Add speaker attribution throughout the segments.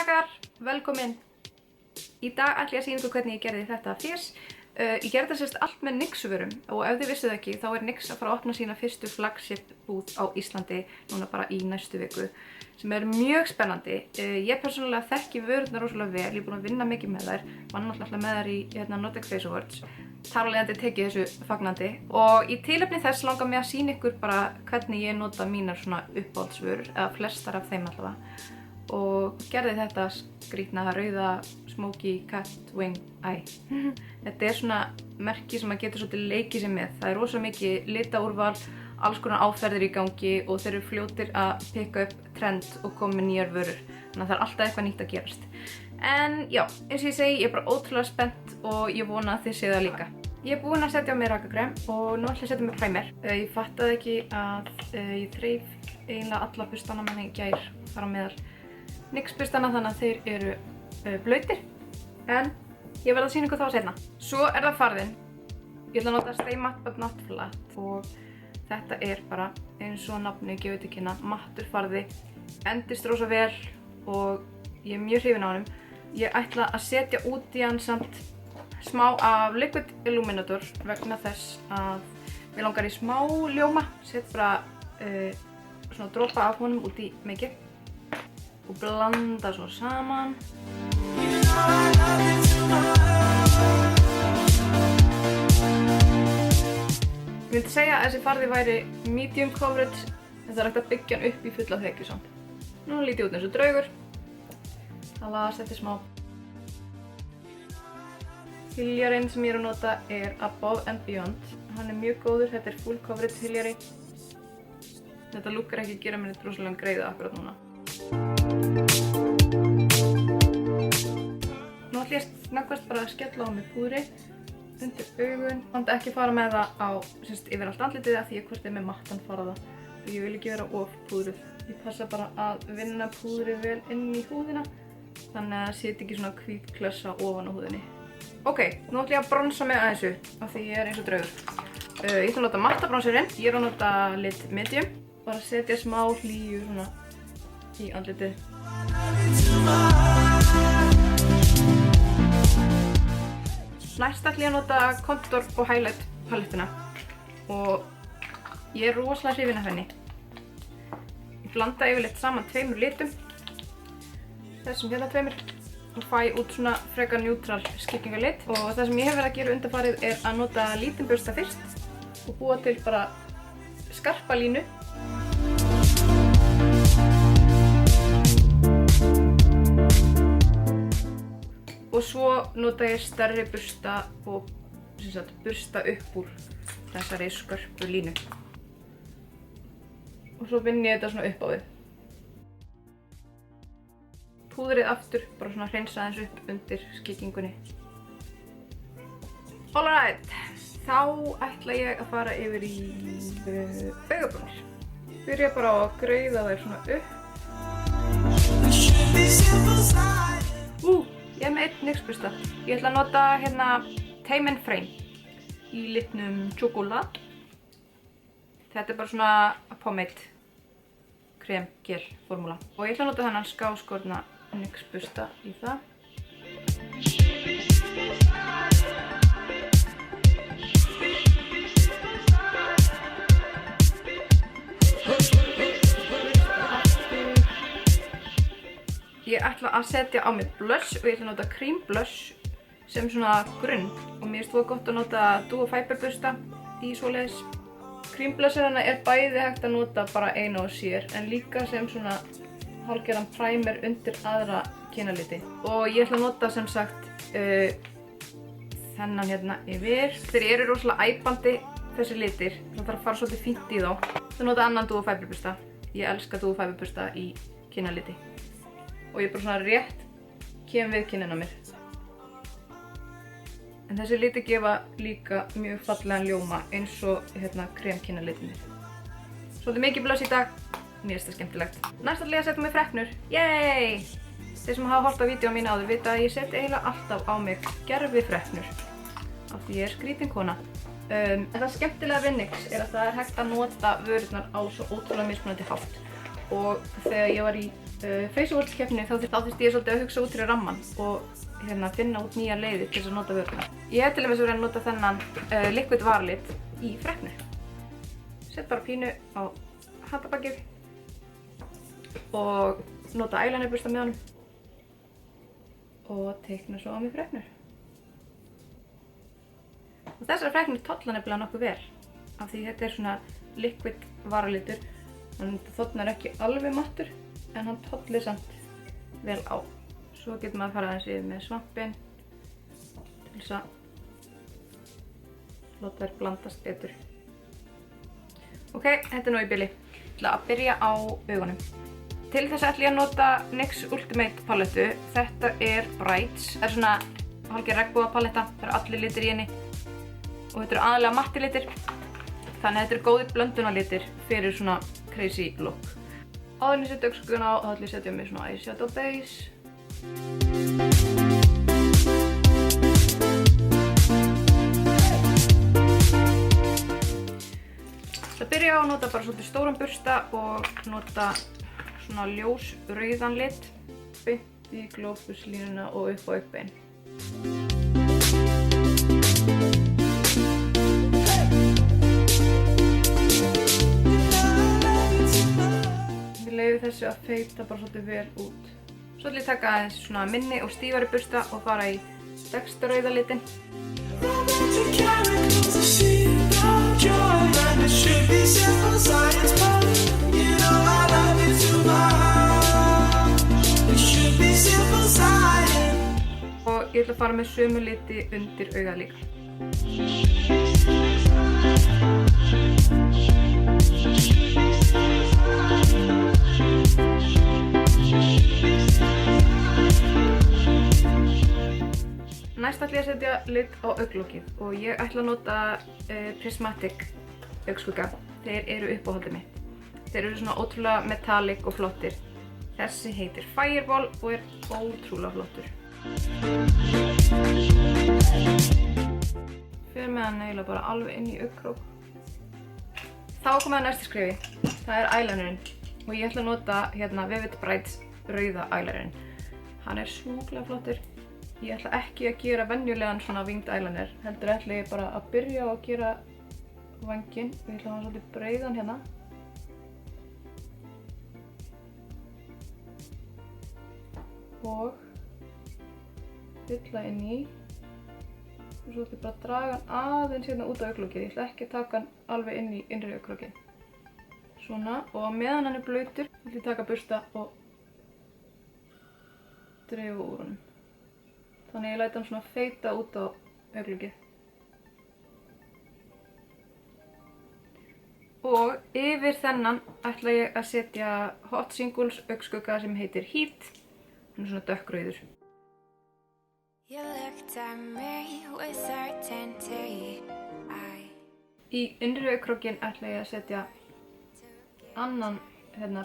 Speaker 1: krakkar, velkomin. Í dag ætla ég að sýna ykkur hvernig ég gerði þetta fjés. Ég gerði þetta sérst allt með NYX-vörum og ef þið vissuð ekki þá er NYX að fara að opna sína fyrstu flagship búð á Íslandi núna bara í næstu viku sem er mjög spennandi. Ég persónulega þekki vörurnar rosalega vel, ég er búin að vinna mikið með þær, vann náttúrulega með þær í Nordic Face Awards. Þar alveg endur tekið þessu fagnandi og í tilefni þess langar mig að sýna ykkur bara hvernig ég nota mínar svona uppáhaldsvörur eða flestar af þeim allavega og gerði þetta skrítna rauða Smoky Cat Wing Eye. Þetta er svona merki sem maður getur svolítið leikið sér með. Það er rosa mikið litaúrval, alls konar áferðir í gangi og þeir eru fljótir að pikka upp trend og koma með nýjar vörur. Þannig að það er alltaf eitthvað nýtt að gerast. En já, eins og ég segi, ég er bara ótrúlega spennt og ég vona að þið séu það líka. Ég er búin að setja á mig rakakrem og nú ætla ég að setja mig primer. Ég fattaði ekki að ég þreif eiginlega alla burstana með í gær þar á meðal NYX burstana þannig að þeir eru blautir. En ég verð að sýna ykkur þá seinna. Svo er það farðinn. Ég ætla að nota Stay Matte But Not Flat og þetta er bara eins og nafnið gefur til kynna mattur farði. Endist rosa vel og ég er mjög hrifin á honum. Ég ætla að setja út í hann samt smá af Liquid Illuminator vegna þess að mér langar í smá ljóma. Set bara svona dropa af honum út í mikið og blanda svo saman. Ég myndi segja að þessi farði væri medium coverage en það er hægt að byggja hann upp í fulla þekju samt. Nú lít ég út eins og draugur. Það laðast eftir smá. Hiljarinn sem ég er að nota er Above and Beyond. Hann er mjög góður, þetta er full coverage hiljari. Þetta lúk er ekki að gera mér eitt rosalega greiða akkurat núna. Nú ætla ég snöggvast bara að skella á mig púðri undir augun. Ég vant ekki að fara með það á yfir allt andlitið af því ég hvort er með mattan farða. Ég vil ekki vera of púðruð. Ég passa bara að vinna púðrið vel inn í húðina þannig að það setja ekki svona hvít klössa ofan á húðinni. Ok, nú ætla ég að bronsa mig aðeins upp af því ég er eins og draugur. Ég ætla að nota matta bronserinn. Ég er að nota lit medium. Bara setja smá hlýju svona í andlitið. Næst ætla ég að nota Contour og Highlight palettuna og ég er rosalega hrifin af henni. Ég blanda yfirleitt saman tveimur litum, þessum hérna tveimur og fæ út svona frekar neutral skiptingalit og það sem ég hef verið að gera undanfarið er að nota lítinn bursta fyrst og búa til bara skarpa línu. Og svo nota ég stærri bursta og bursta upp úr þessari skörpu línu. Og svo vinn ég þetta svona upp á við. Púðrið aftur, bara svona hreinsa aðeins upp undir skyggingunni. Alright, þá ætla ég að fara yfir í augabrúnir. Byrja bara á að greiða þær svona upp. Ég er með einn NYX bursta. Ég ætla að nota hérna Tame & Frame í litnum Chocolate. Þetta er bara svona pomade krem gel formúla. Og ég ætla að nota þennan skáskorna NYX bursta í það. Ég ætla að setja á mig blush og ég ætla að nota cream blush sem svona grunn og mér finnst það gott að nota Duo Fiber bursta í svoleiðis. Cream blushina er bæði hægt að nota bara einu og sér en líka sem svona hálfgerðan primer undir aðra kynaliti. Og ég ætla að nota sem sagt þennan hérna yfir. Þeir eru rosalega æpandi þessi litir, það þarf að fara svolítið fínt í þá. Það nota annan Duo Fiber bursta. Ég elska Duo Fiber bursta í kynaliti. Og ég bara svona rétt kem við kinnina mér. En þessi liti gefa líka mjög fallegan ljóma eins og hérna kremkinnalitinir. Svolítið mikið blush í dag, mér finnst það skemmtilegt. Næst ætla ég að setja mig freknur. Yay! Þeir sem hafa horft á vídeóa mína áður vita að ég set eiginlega alltaf á mig gervi freknur. Af því ég er skrítin kona. En það skemmtilega við NYX er að það er hægt að nota vörurnar á svo ótrúlega mismunandi hátt. Og þegar ég var í Face-Awards-keppninni þá þurfti ég svolítið að hugsa út fyrir rammann og finna út nýjar leiðir til þess að nota vöruna. Ég hef til dæmis verið að nota þennan liquid varalit í freknu. Sett bara pínu á handarbakið og nota eyelinerbursta með honum og teikna svo á mig freknur. Og þessar freknur tolla nefnilega nokkuð vel af því þetta er svona liquid varalitur. Þannig að þornar ekki alveg mattur en hann tollir samt vel á. Svo getur maður að fara aðeins yfir með svampinn til þess að láta þær blandast betur. Ok, þetta er nú í bili. Ég ætla að byrja á augunum. Til þess ætla ég að nota NYX Ultimate palettu. Þetta er Brights. Það er svona hálfgerð regnboga paletta. Það eru allir litir í henni. Og þetta eru aðalega matti litir. Þannig að þetta eru góðir blöndunarlitir fyrir svona crazy look. Áður en ég setja augnskuggan á, þá ætla ég að setja mig svona eyeshadow base. Það byrja á að nota bara svolítið stóran bursta og nota svona ljós rauðan lit beint í glóbuslínuna og upp á augnbein. Ég leyfi þessu að feita bara svolítið vel út. Svo ætla ég að taka aðeins svona minni og stífari bursta og fara í dextrauða litinn. Og ég ætla að fara með sömu liti undir augað líka. Næst ætla ég að setja lit á augnlokið og ég ætla að nota Prismatic augnskugga. Þeir eru uppáhaldið mitt. Þeir eru svona ótrúlega metallic og flottir. Þessi heitir Fireball og er ótrúlega flottur. Fer með hann eiginlega bara alveg inn í augnkrók. Þá komum við að næsta skrefi. Það er eyelinerinn og ég ætla að nota Vivid Brights rauða eyelinerinn. Hann er sjúklega flottur. Ég ætla ekki að gera venjulegan svona winged eyeliner, heldur ætla ég bara að byrja á að gera vænginn og ég ætla að hafa svolítið breiðan hérna. Og fylla inn í og svo ætla ég bara að draga hann aðeins hérna út á augnlokið. Ég ætla ekki að taka hann alveg inn í innri augnlokin. Svona, og meðan hann er blautur ætla ég að taka bursta og dreifa úr honum. Þannig að ég læt hann svona feita út á augnlokið. Og yfir þennan ætla ég að setja Hot Singles augnskugga sem heitir Heat. Hann er svona dökkrauður. Í innri augnkrokinn ætla ég að setja annan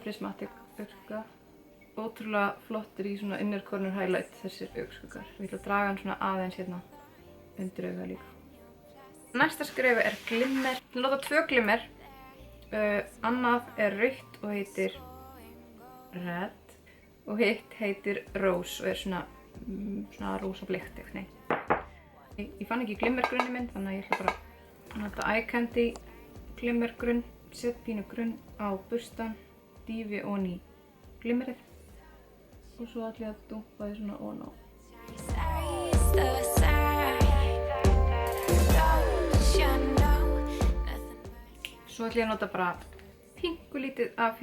Speaker 1: Prismatic augnskugga. Ótrúlega flottir í svona inner corner highlight þessir augnskuggar. Ég ætla að draga hann svona aðeins hérna undir augað líka. Næsta skrefi er glimmer. Ég ætla að nota 2 glimmer. Annað er rautt og heitir Red og hitt heitir Rose og er svona rosa bleikt eitthvað. Ég fann ekki glimmergrunni minn þannig að ég ætla bara að nota Eye Candy glimmergrunn. Set pínu grunn á burstan, dýfi ofan í glimmerið. Og svo ætla ég að dumpa því svona ofan á. Svo ætla ég að nota bara pingulítið af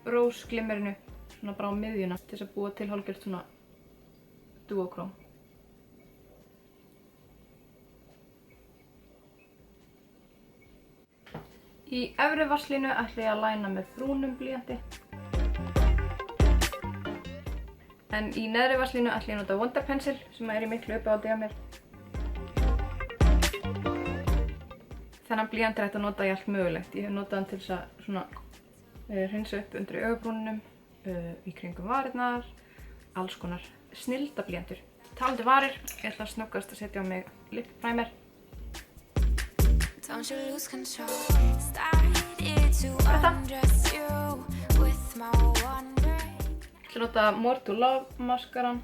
Speaker 1: Rose glimmerinu svona bara á miðjuna til þess að búa til hálfgert svona duochrome. Í efri varslínu ætla ég að læna með brúnum blýanti. En í neðri varslínu ætla ég að nota Wonder Pencil sem er í miklu uppáhaldi hjá mér. Þennan blýant er hægt að nota í allt mögulegt. Ég hef notað hann til þess að svona hreinsa upp undir augabrúnunum, í kringum varirnar, alls konar snilda blýantur. Talandi varir, ég ætla að snöggast að setja á mig lip primer. Þetta. Svo nota More to Love maskaran.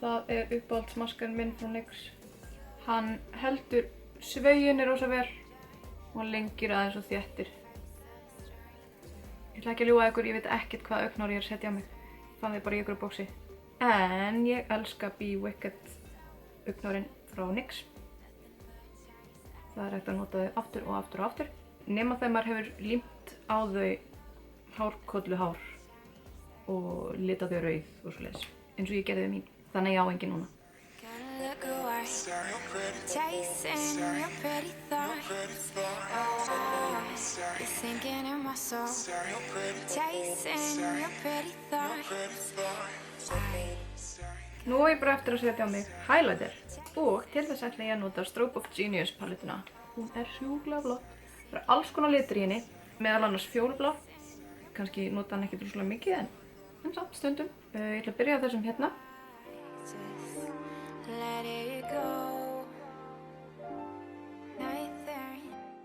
Speaker 1: Það er uppáhaldsmaskarinn minn frá NYX. Hann heldur sveiginu rosa vel og hann lengir aðeins og þéttir. Ég ætla ekki að ljúga ykkur, ég veit ekkert hvað augnhár ég er að setja á mig. Fann þið bara í ykkur bóksi. En ég elska Be Wicked augnhárin frá NYX. Það er hægt að nota þau aftur og aftur og aftur. Nema þegar maður hefur límt á þau hárkolluhár og litað þau rauð og svoleiðis. Eins og ég gerði við mín. Þannig ég á engin núna. Nú er ég bara eftir að setja á mig highlighter og til þess ætla ég að nota Stroke of Genius palettuna. Hún er sjúklega flott. Það eru alls konar litir í henni, meðal annars fjólublá. Kannski nota hann ekki droslega mikið en samt stundum. Ég ætla að byrja á þessum hérna.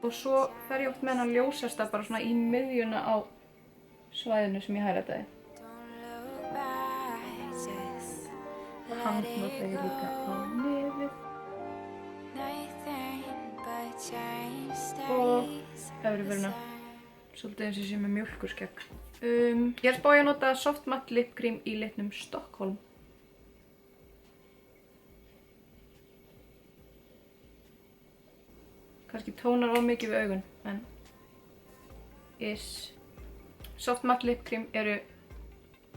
Speaker 1: Og svo fer ég oft með hennar ljósasta bara svona í miðjuna á svæðinu sem ég highlightaði. Hann nota ég líka á nefið. Og efrivörina. Svolítið eins og sem er mjólkurskegg. Ég er spáð að nota Soft Matte Lip Cream í litnum Stockholm. Kannski tónar of mikið við augun, en Soft Matte Lip Cream eru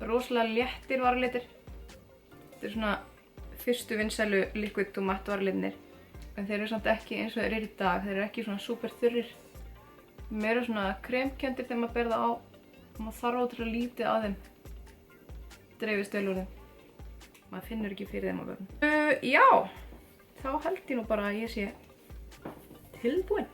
Speaker 1: rosalega léttir varalitir. Þetta er svona fyrstu vinsælu liquid to matte varalitirnir. En þeir eru samt ekki eins og þeir eru í dag. Þeir eru ekki svona super þurrir. Meira svona kremkenndir þegar maður ber það á. Og maður þarf ótrúlega lítið að þeim. Dreifist vel úr þeim. Maður finnur ekki fyrir þeim á vörn. Já, þá held ég nú bara að ég sé tilbúin.